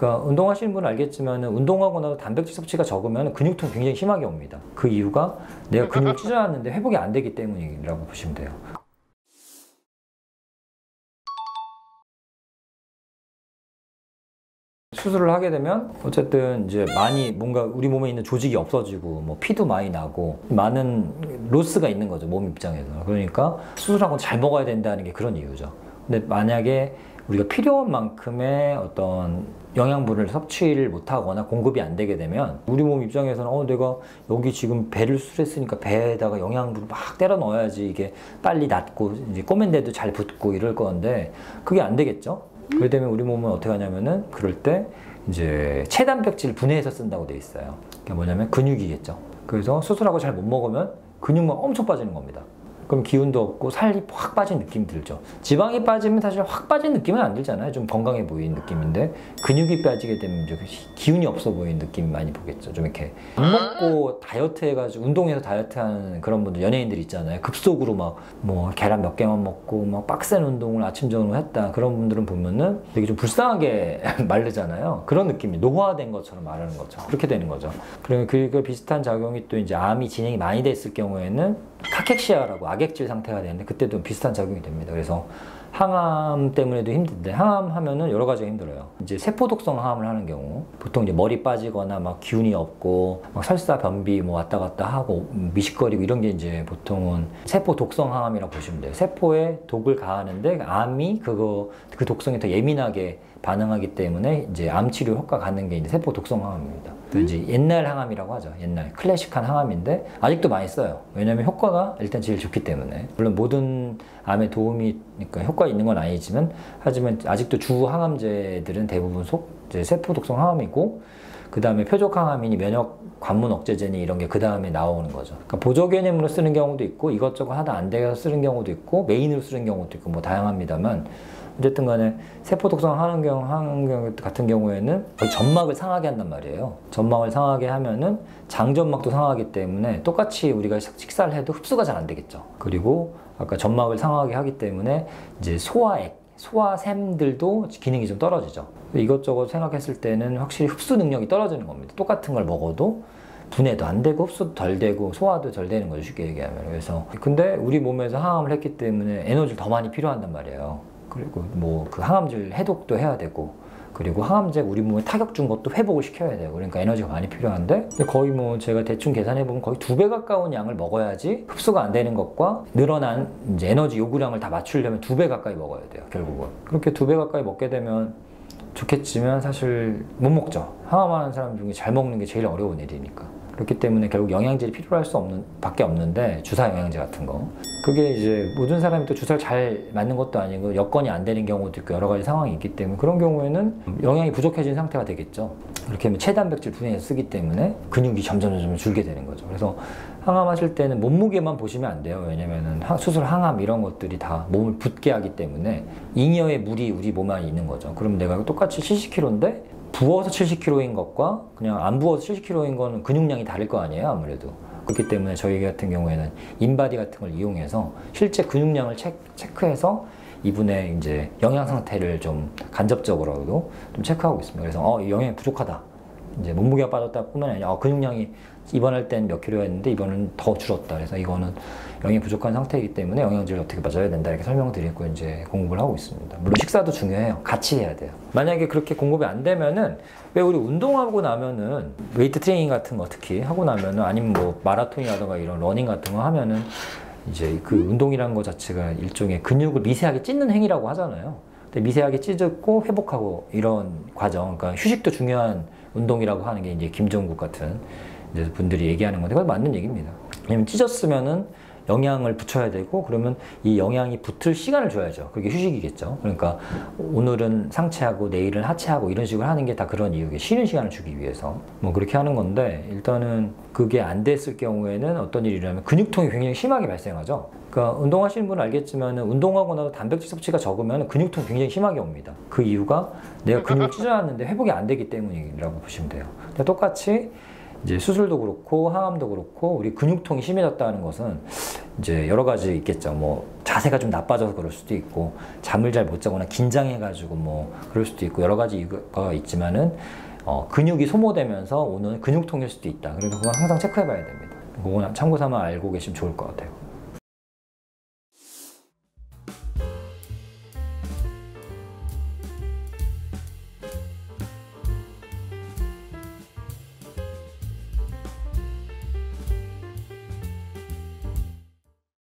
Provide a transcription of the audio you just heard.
그러니까 운동하시는 분은 알겠지만 운동하고 나서 단백질 섭취가 적으면 근육통 굉장히 심하게 옵니다. 그 이유가 내가 근육을 찢어놨는데 회복이 안 되기 때문이라고 보시면 돼요. 수술을 하게 되면 어쨌든 이제 많이 뭔가 우리 몸에 있는 조직이 없어지고 뭐 피도 많이 나고 많은 로스가 있는 거죠, 몸 입장에서. 그러니까 수술하고 잘 먹어야 된다는 게 그런 이유죠. 근데 만약에 우리가 필요한 만큼의 어떤 영양분을 섭취를 못하거나 공급이 안 되게 되면 우리 몸 입장에서는 내가 여기 지금 배를 수술했으니까 배에다가 영양분을 막 때려 넣어야지 이게 빨리 낫고 이제 꼬맨데도 잘 붙고 이럴 건데 그게 안 되겠죠. 그렇기 때문에 우리 몸은 어떻게 하냐면은 그럴 때 이제 체단백질 분해해서 쓴다고 돼 있어요. 그게 뭐냐면 근육이겠죠. 그래서 수술하고 잘 못 먹으면 근육만 엄청 빠지는 겁니다. 그럼 기운도 없고 살이 확 빠진 느낌이 들죠. 지방이 빠지면 사실 확 빠진 느낌은 안 들잖아요. 좀 건강해 보이는 느낌인데 근육이 빠지게 되면 기운이 없어 보이는 느낌 많이 보겠죠. 좀 이렇게 안 먹고 다이어트 해가지고 운동해서 다이어트 하는 그런 분들, 연예인들 있잖아요. 급속으로 막 뭐 계란 몇 개만 먹고 막 빡센 운동을 아침 저녁으로 했다. 그런 분들은 보면은 되게 좀 불쌍하게 마르잖아요. 그런 느낌이 노화된 것처럼 마르는 거죠. 그렇게 되는 거죠. 그리고 그 비슷한 작용이 또 이제 암이 진행이 많이 됐을 경우에는 카케시아라고 악액질 상태가 되는데 그때도 비슷한 작용이 됩니다. 그래서 항암 때문에도 힘든데 항암 하면은 여러 가지가 힘들어요. 이제 세포 독성 항암을 하는 경우 보통 이제 머리 빠지거나 막 기운이 없고 막 설사 변비 뭐 왔다 갔다 하고 미식거리고 이런 게 이제 보통은 세포 독성 항암이라고 보시면 돼요. 세포에 독을 가하는데 암이 그 독성에 더 예민하게 반응하기 때문에 이제 암 치료 효과 갖는 게 이제 세포 독성 항암입니다. 이제 옛날 항암이라고 하죠. 옛날 클래식한 항암인데 아직도 많이 써요. 왜냐하면 효과가 일단 제일 좋기 때문에. 물론 모든 암에 도움이 그러니까 효과 있는 건 아니지만 하지만 아직도 주 항암제들은 대부분 이제 세포 독성 항암이고 그 다음에 표적 항암이니 면역 관문 억제제니 이런 게 그 다음에 나오는 거죠. 그러니까 보조 개념으로 쓰는 경우도 있고 이것저것 하다 안 돼서 쓰는 경우도 있고 메인으로 쓰는 경우도 있고 뭐 다양합니다만 어쨌든 간에 세포 독성 하는 경우 같은 경우에는 거의 점막을 상하게 한단 말이에요. 점막을 상하게 하면은 장점막도 상하기 때문에 똑같이 우리가 식사를 해도 흡수가 잘 안 되겠죠. 그리고 아까 점막을 상하게 하기 때문에 이제 소화샘들도 기능이 좀 떨어지죠. 이것저것 생각했을 때는 확실히 흡수 능력이 떨어지는 겁니다. 똑같은 걸 먹어도 분해도 안 되고 흡수도 덜 되고 소화도 덜 되는 거죠, 쉽게 얘기하면. 그래서 근데 우리 몸에서 항암을 했기 때문에 에너지를 더 많이 필요한단 말이에요. 그리고 뭐 그 항암질 해독도 해야 되고 그리고 항암제 우리 몸에 타격 준 것도 회복을 시켜야 돼요. 그러니까 에너지가 많이 필요한데 거의 뭐 제가 대충 계산해 보면 거의 2배 가까운 양을 먹어야지 흡수가 안 되는 것과 늘어난 이제 에너지 요구량을 다 맞추려면 2배 가까이 먹어야 돼요, 결국은. 그렇게 2배 가까이 먹게 되면 좋겠지만 사실 못 먹죠. 항암하는 사람 중에 잘 먹는 게 제일 어려운 일이니까. 그렇기 때문에 결국 영양제를 필요로 할 수 밖에 없는데 주사 영양제 같은 거 그게 이제 모든 사람이 또 주사를 잘 맞는 것도 아니고 여건이 안 되는 경우도 있고 여러 가지 상황이 있기 때문에 그런 경우에는 영양이 부족해진 상태가 되겠죠. 그렇게 하면 체단백질 분해해서 쓰기 때문에 근육이 점점 줄게 되는 거죠. 그래서 항암하실 때는 몸무게만 보시면 안 돼요. 왜냐면은 수술 항암 이런 것들이 다 몸을 붓게 하기 때문에 잉여의 물이 우리 몸 안에 있는 거죠. 그럼 내가 똑같이 70kg인데 부어서 70kg인 것과 그냥 안 부어서 70kg인 거는 근육량이 다를 거 아니에요, 아무래도. 그렇기 때문에 저희 같은 경우에는 인바디 같은 걸 이용해서 실제 근육량을 체크해서 이분의 이제 영양 상태를 좀 간접적으로도 좀 체크하고 있습니다. 그래서 영양이 부족하다. 이제 몸무게가 빠졌다 뿐만 아니라 근육량이 입원할 땐 몇 킬로였는데 이번은 더 줄었다. 그래서 이거는 영양이 부족한 상태이기 때문에 영양제를 어떻게 맞아야 된다 이렇게 설명드리고 이제 공급을 하고 있습니다. 물론 식사도 중요해요. 같이 해야 돼요. 만약에 그렇게 공급이 안 되면은 왜 우리 운동하고 나면은 웨이트 트레이닝 같은 거 특히 하고 나면은 아니면 뭐 마라톤이라든가 이런 러닝 같은 거 하면은 이제 그 운동이라는 것 자체가 일종의 근육을 미세하게 찢는 행위라고 하잖아요. 근데 미세하게 찢고 회복하고 이런 과정, 그러니까 휴식도 중요한 운동이라고 하는 게 이제 김종국 같은 이제 분들이 얘기하는 건데 그건 맞는 얘기입니다. 왜냐면 찢었으면은 영양을 붙여야 되고 그러면 이 영양이 붙을 시간을 줘야죠. 그게 휴식이겠죠. 그러니까 오늘은 상체하고 내일은 하체하고 이런 식으로 하는 게 다 그런 이유게 쉬는 시간을 주기 위해서 뭐 그렇게 하는 건데 일단은 그게 안 됐을 경우에는 어떤 일이 일어나면 근육통이 굉장히 심하게 발생하죠. 그러니까 운동하시는 분은 알겠지만 운동하고 나서 단백질 섭취가 적으면 근육통이 굉장히 심하게 옵니다. 그 이유가 내가 근육을 찢어놨는데 회복이 안 되기 때문이라고 보시면 돼요. 근데 똑같이 이제 수술도 그렇고 항암도 그렇고 우리 근육통이 심해졌다는 것은 이제 여러 가지 있겠죠. 뭐 자세가 좀 나빠져서 그럴 수도 있고, 잠을 잘 못 자거나 긴장해가지고 뭐 그럴 수도 있고, 여러 가지 이유가 있지만은 근육이 소모되면서 오는 근육통일 수도 있다. 그래서 그건 항상 체크해봐야 됩니다. 그건 참고 삼아 알고 계시면 좋을 것 같아요.